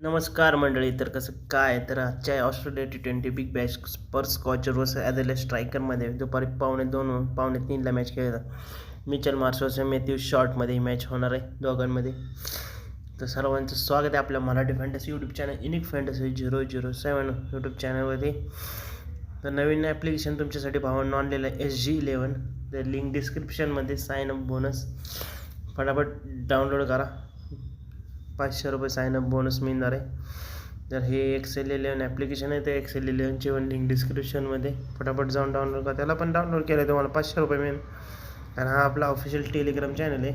नमस्कार मंडळी. तर कसं काय तर आजच्या ऑस्ट्रेलिया T20 बिग बॅश पर स्कॉचर वर्सेस ॲडिलेड स्ट्रायकरमध्ये दुपारी 2:45 2:45ला मॅच खेळला. मिचेल मार्श वर्सेस मॅथ्यू शॉर्टमध्ये ही मॅच होणार आहे दोघांमध्ये. तर सर्वांचं स्वागत आहे आपल्या Marathi fantasy YouTube channel unique fantasy 007 YouTube चॅनलवरती. तर नवीन ॲप्लिकेशन तुमच्यासाठी भावांनो आणलेलं आहे SG11. तर लिंक डिस्क्रिप्शनमध्ये साइन अप बोनस फटाफट डाउनलोड करा. 500 रुपये साइनअप बोनस मिळणार आहे. तर हे XL11 ॲप्लिकेशन आहे. ते XL11ची पण लिंक डिस्क्रिप्शनमध्ये फटाफट जाऊन डाउनलोड करा. त्याला पण डाउनलोड केलं तुम्हाला 500 रुपये मिळेल. आणि हा आपला ऑफिशियल टेलिग्राम चॅनल आहे,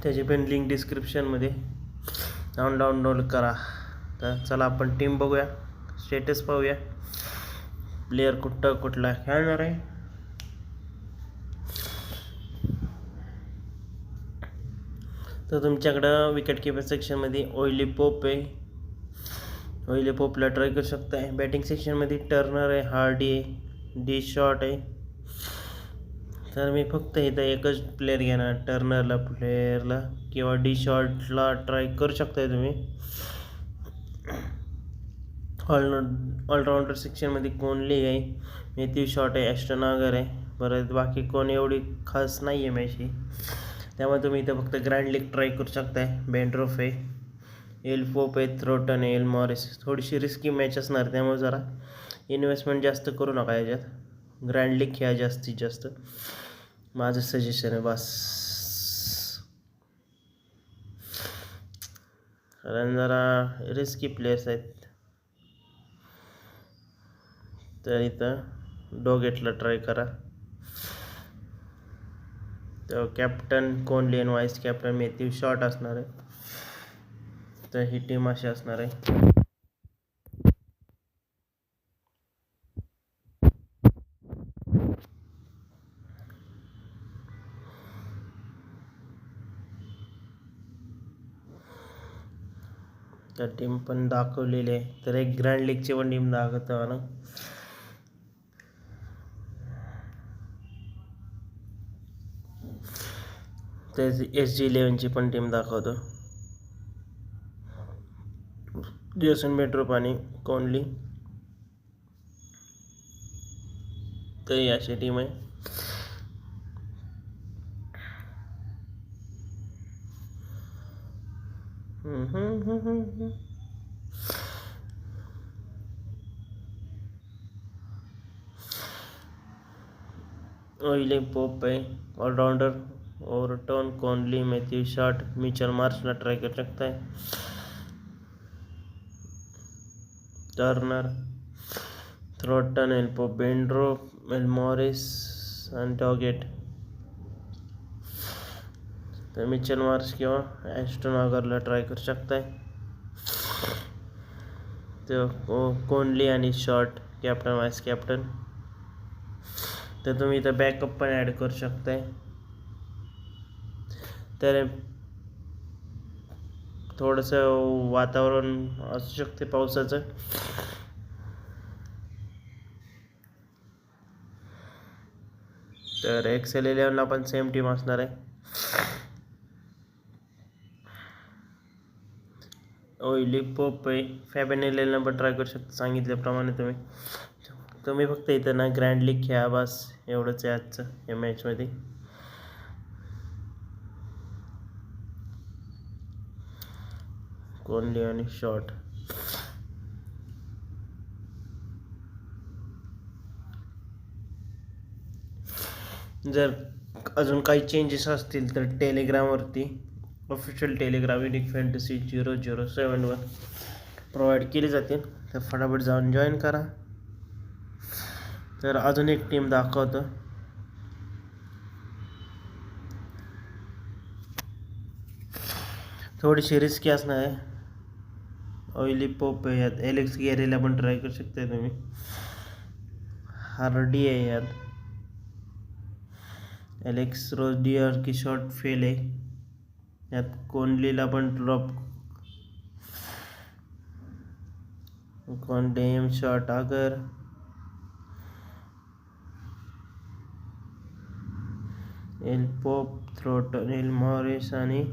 त्याची पण लिंक डिस्क्रिप्शनमध्ये जाऊन डाउनलोड करा. तर चला आपण टीम बघूया, स्टेटस पाहूया, प्लेयर कुठला खेळणार आहे. तर तुमच्याकडं विकेट किपर सेक्शनमध्ये ऑइली पोप आहे. ऑइली पोपला ट्राय करू शकताय. बॅटिंग सेक्शनमध्ये टर्नर आहे, हार्डी आहे, डी शॉर्ट आहे. तर मी फक्त इथं एकच प्लेअर घेणार, प्लेअरला किंवा डी शॉर्टला ट्राय करू शकताय तुम्ही. ऑलराऊंडर सेक्शनमध्ये कोहली आहे, मॅथ्यू शॉर्ट आहे, ॲस्टन आगर आहे. परत बाकी कोण एवढी खास नाही आहे मॅच ही, त्यामुळे तुम्ही इथं फक्त ग्रँड लीग ट्राय करू शकताय. बेंड्रोफ आहे, एल पोप आहे, थ्रोटन आहे, एल मॉरिस. थोडीशी रिस्की मॅच असणार, त्यामुळे जरा इन्व्हेस्टमेंट जास्त करू नका याच्यात. ग्रँड लीग खेळा जास्तीत जास्त, माझं सजेशन आहे बस. कारण जरा रिस्की प्लेयर्स आहेत. तर इथं डोगेटला ट्राय करा. तर कॅप्टन कोहली आणि व्हाईस कॅप्टन मॅथ्यू शॉर्ट असणार आहे. तर ही टीम अशी असणार आहे. तर टीम पण दाखवलेली आहे. तर एक ग्रँड लीगची पण टीम दाखवतो ना. तर SG11ची पण टीम दाखवतो. जेसन बेंड्रोफ आणि कोहली, तर ही अशी टीम आहे. ऑइली पोप आहे allrounder. Overton, Kohli, Matthew Short, Mitchell मार्शला ट्राय करू शकताय. टर्नर, थ्रोटन, L Pope, Behrendorff, L Morris आणि डॉगेट. तर मिचेल मार्श किंवा ॲस्टन आगरला ट्राय करू शकताय. तर कोहली आणि शॉर्ट कॅप्टन व्हाईस कॅप्टन. तर तुम्ही इथं बॅकअप पण ॲड करू शकताय. तर थोडंसं वातावरण असू शकते पावसाचं. तर XL11ला पण सेम टीम असणार आहे. ऑइली पोप आहे. फॅबियन एलेनला पण ट्राय करू शकता सांगितल्याप्रमाणे. तुम्ही फक्त इथं ना ग्रँड लीग खेळा बस, एवढंच आहे आजचं या मॅचमध्ये. कोहली आणि शॉर्ट. जर अजून काही चेंजेस असतील तर टेलिग्रामवरती, ऑफिशियल टेलिग्राम युनिक फॅन्टसी 007वर प्रोव्हाइड केली जातील. तर फटाफट जाऊन जॉईन करा. तर अजून एक टीम दाखवतो. थोडीशी रिस्की असणार आहे. ऑइली पोप आहे यात, एलेक्स गॅरेला पण ट्राय करू शकता तुम्ही. हार्डी आहे यात, एलेक्स रोजडियर की शॉर्ट फेल आहे यात. कोहलीला पण ड्रॉप, डेम शॉर्ट आगर, एल पोप, थ्रोटन, एल मॉरिस आणि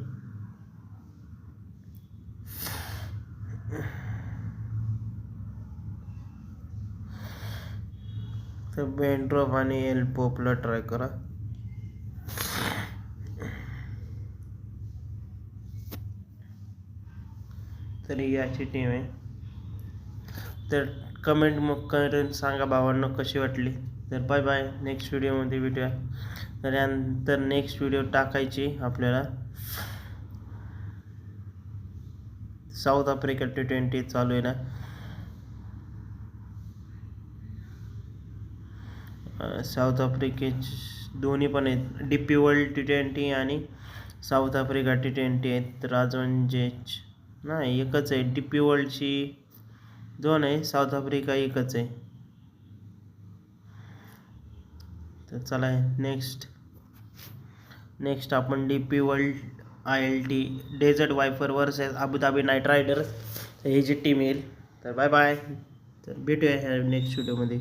तर बेंड्रॉप आणि एल पोपला ट्राय करा. तर ही याची टीम आहे. तर कमेंट मग करून सांगा भावांनो कशी वाटली. तर बाय बाय, नेक्स्ट व्हिडिओमध्ये भेटूया. तर यानंतर नेक्स्ट व्हिडिओ टाकायची आपल्याला साऊथ आफ्रिका T20 चालू आहे ना. साऊथ आफ्रिकेचे दोन्ही पण आहेत, DP वर्ल्ड T20 आणि साऊथ आफ्रिका T20 आहेत. तर राजवंजेच नाही, एकच आहे. DP वर्ल्डची दोन आहे, साऊथ आफ्रिका एकच आहे. तर चला नेक्स्ट आपण DP world ILT desert viper versus Abu Dhabi knight riders ही जी टीम येईल. तर बाय बाय, तर भेटूया ह्या नेक्स्ट व्हिडिओमध्ये.